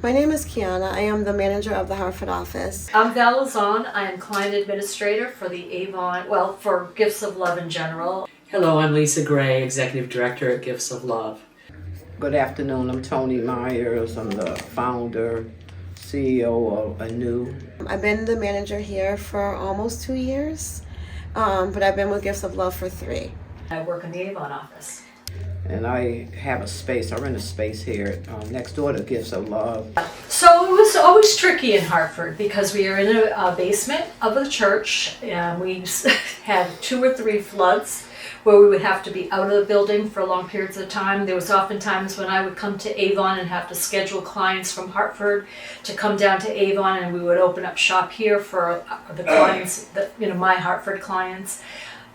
My name is Kiana. I am the manager of the Hartford office. I'm Val Lazon. I am client administrator for the Avon, for Gifts of Love in general. Hello, I'm Lisa Gray, Executive Director at Gifts of Love. Good afternoon, I'm Tony Myers. I'm the founder, CEO of Anew. I've been the manager here for almost 2 years, but I've been with Gifts of Love for 3. I work in the Avon office. And I have a space, I rent a space here next door to Gifts of Love. So it was always tricky in Hartford because we are in a basement of a church and we had 2 or 3 floods where we would have to be out of the building for long periods of time. There was often times when I would come to Avon and have to schedule clients from Hartford to come down to Avon, and we would open up shop here for the clients, my Hartford clients.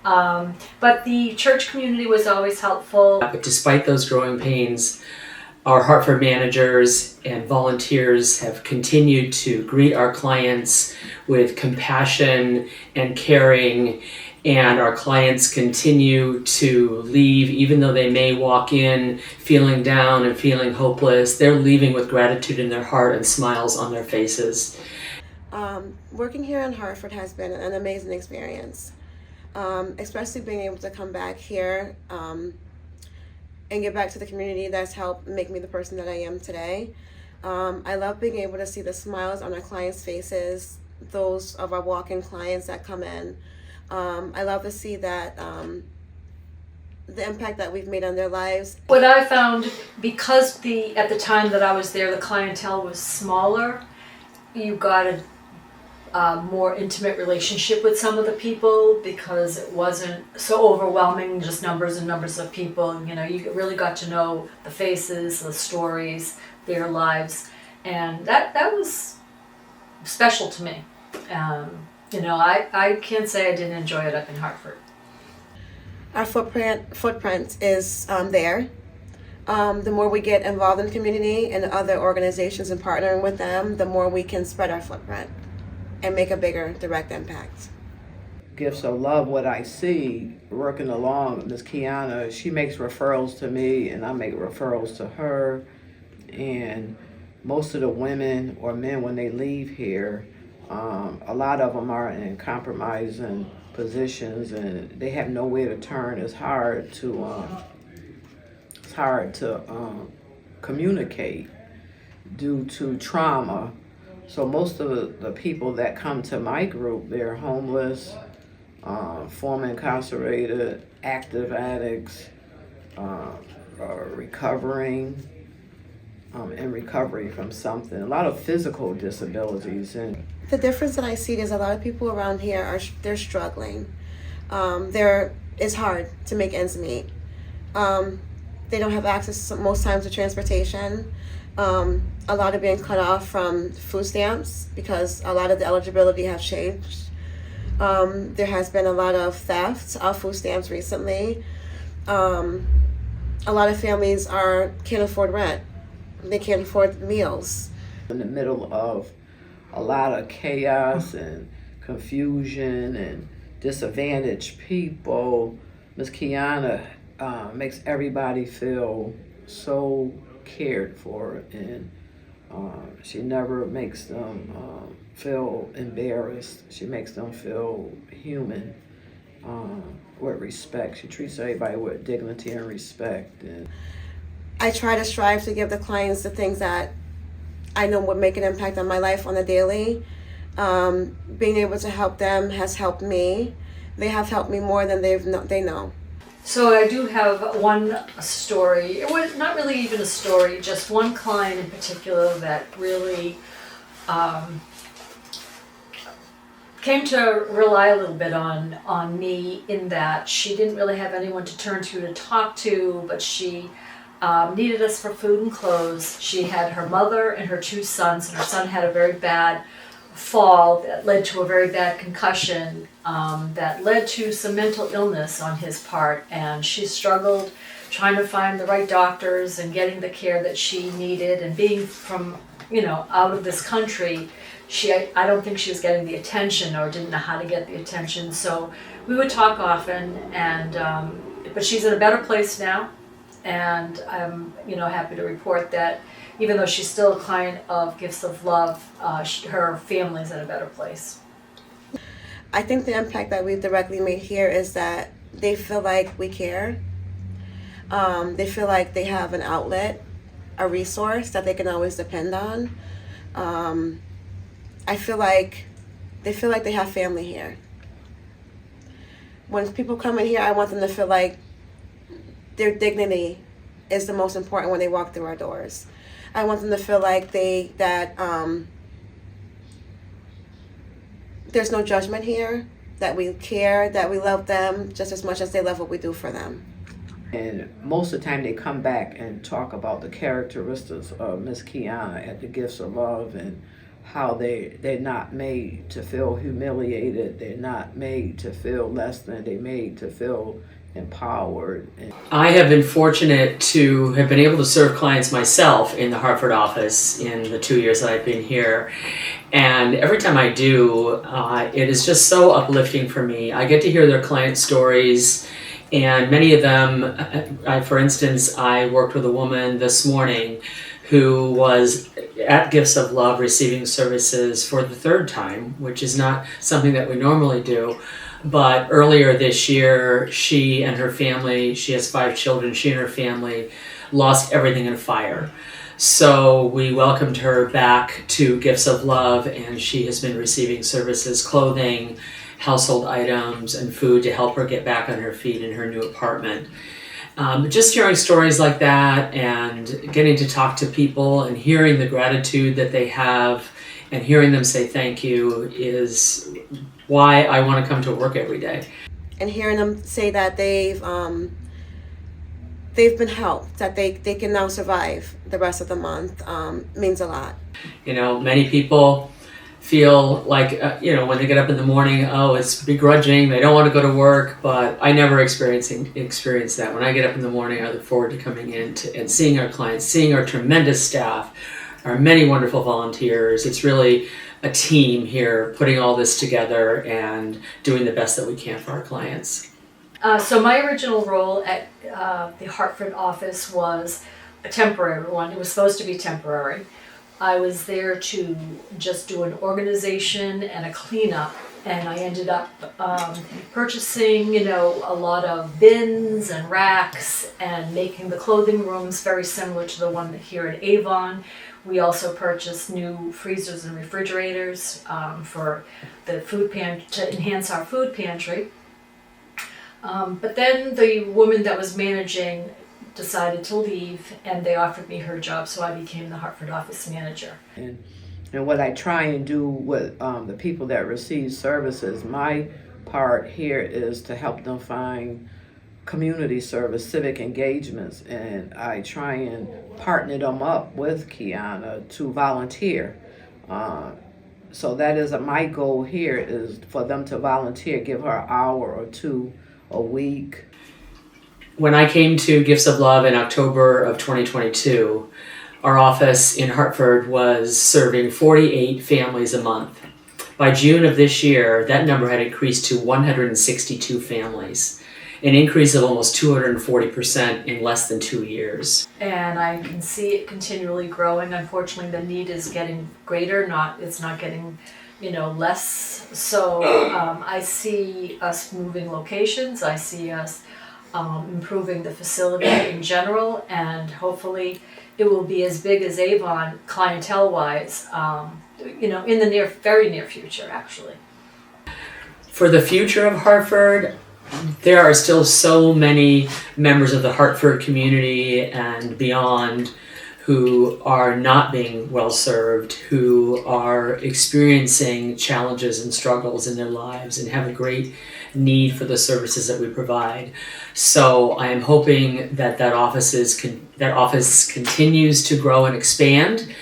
But the church community was always helpful. But despite those growing pains, our Hartford managers and volunteers have continued to greet our clients with compassion and caring, and our clients continue to leave, even though they may walk in feeling down and feeling hopeless. They're leaving with gratitude in their heart and smiles on their faces. Working here in Hartford has been an amazing experience. Especially being able to come back here and get back to the community that's helped make me the person that I am today. I love being able to see the smiles on our clients' faces, those of our walk-in clients that come in. I love to see that the impact that we've made on their lives. What I found, because at the time that I was there, the clientele was smaller, you got a more intimate relationship with some of the people because it wasn't so overwhelming, just numbers and numbers of people. You really got to know the faces, the stories, their lives, and that was special to me. I can't say I didn't enjoy it up in Hartford. Our footprint is there. The more we get involved in the community and other organizations and partnering with them, the more we can spread our footprint and make a bigger direct impact. Gifts of Love, what I see working along, Ms. Kiana, she makes referrals to me and I make referrals to her. And most of the women or men, when they leave here, a lot of them are in compromising positions and they have nowhere to turn. It's hard to communicate due to trauma. So most of the people that come to my group, they're homeless, former incarcerated, active addicts, recovering, in recovery from something. A lot of physical disabilities. And the difference that I see is a lot of people around here they're struggling. It's hard to make ends meet. They don't have access most times to transportation. A lot of being cut off from food stamps because a lot of the eligibility have changed. There has been a lot of theft of food stamps recently. A lot of families can't afford rent. They can't afford meals. In the middle of a lot of chaos and confusion and disadvantaged people, Ms. Kiana makes everybody feel so cared for, and she never makes them feel embarrassed. She makes them feel human with respect. She treats everybody with dignity and respect. And I try to strive to give the clients the things that I know would make an impact on my life on a daily. Being able to help them has helped me. They have helped me more than they know. So I do have one story. It was not really even a story, just one client in particular that really came to rely a little bit on me, in that she didn't really have anyone to turn to talk to, but she needed us for food and clothes. She had her mother and her 2 sons, and her son had a very bad fall that led to a very bad concussion that led to some mental illness on his part, and she struggled trying to find the right doctors and getting the care that she needed, and being from out of this country, I don't think she was getting the attention or didn't know how to get the attention. So we would talk often, and but she's in a better place now, and I'm happy to report that even though she's still a client of Gifts of Love, her family's in a better place. I think the impact that we've directly made here is that they feel like we care. They feel like they have an outlet, a resource that they can always depend on. I feel like they have family here. When people come in here, I want them to feel like their dignity is the most important when they walk through our doors. I want them to feel like there's no judgment here, that we care, that we love them just as much as they love what we do for them. And most of the time they come back and talk about the characteristics of Miss Kiana at the Gifts of Love and how they're not made to feel humiliated, they're not made to feel less than, they're made to feel empowered. I have been fortunate to have been able to serve clients myself in the Hartford office in the 2 years that I've been here. And every time I do, it is just so uplifting for me. I get to hear their client stories, and many of them, for instance, I worked with a woman this morning who was at Gifts of Love receiving services for the third time, which is not something that we normally do. But earlier this year, she and her family, she has 5 children, she and her family lost everything in a fire. So we welcomed her back to Gifts of Love, and she has been receiving services, clothing, household items, and food to help her get back on her feet in her new apartment. Just hearing stories like that and getting to talk to people and hearing the gratitude that they have and hearing them say thank you is why I want to come to work every day. And hearing them say that they've been helped, that they can now survive the rest of the month means a lot. You know, many people feel like, when they get up in the morning, it's begrudging, they don't want to go to work, but I never experience that. When I get up in the morning, I look forward to coming in and seeing our clients, seeing our tremendous staff, our many wonderful volunteers. It's really a team here putting all this together and doing the best that we can for our clients. So my original role at the Hartford office was a temporary one. It was supposed to be temporary. I was there to just do an organization and a cleanup, and I ended up purchasing, a lot of bins and racks and making the clothing rooms very similar to the one here at Avon. We also purchased new freezers and refrigerators for the to enhance our food pantry. But then the woman that was managing decided to leave, and they offered me her job, so I became the Hartford office manager. And what I try and do with the people that receive services, my part here is to help them find community service, civic engagements, and I try and partner them up with Kiana to volunteer. So that is my goal here, is for them to volunteer, give her an hour or two a week. When I came to Gifts of Love in October of 2022, our office in Hartford was serving 48 families a month. By June of this year, that number had increased to 162 families, an increase of almost 240% in less than 2 years. And I can see it continually growing. Unfortunately, the need is getting greater, it's not getting less. So I see us moving locations, I see us improving the facility in general, and hopefully it will be as big as Avon clientele-wise, in the very near future, actually. For the future of Hartford, there are still so many members of the Hartford community and beyond who are not being well served, who are experiencing challenges and struggles in their lives and have a great need for the services that we provide. So I am hoping that office continues to grow and expand.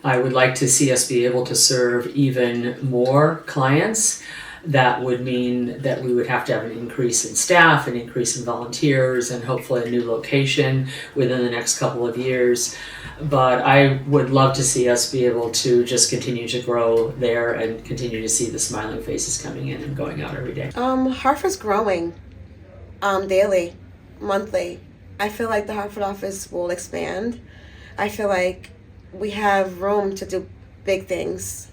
I would like to see us be able to serve even more clients. That would mean that we would have to have an increase in staff, an increase in volunteers, and hopefully a new location within the next couple of years. But I would love to see us be able to just continue to grow there and continue to see the smiling faces coming in and going out every day. Hartford's growing daily, monthly. I feel like the Hartford office will expand. I feel like we have room to do big things.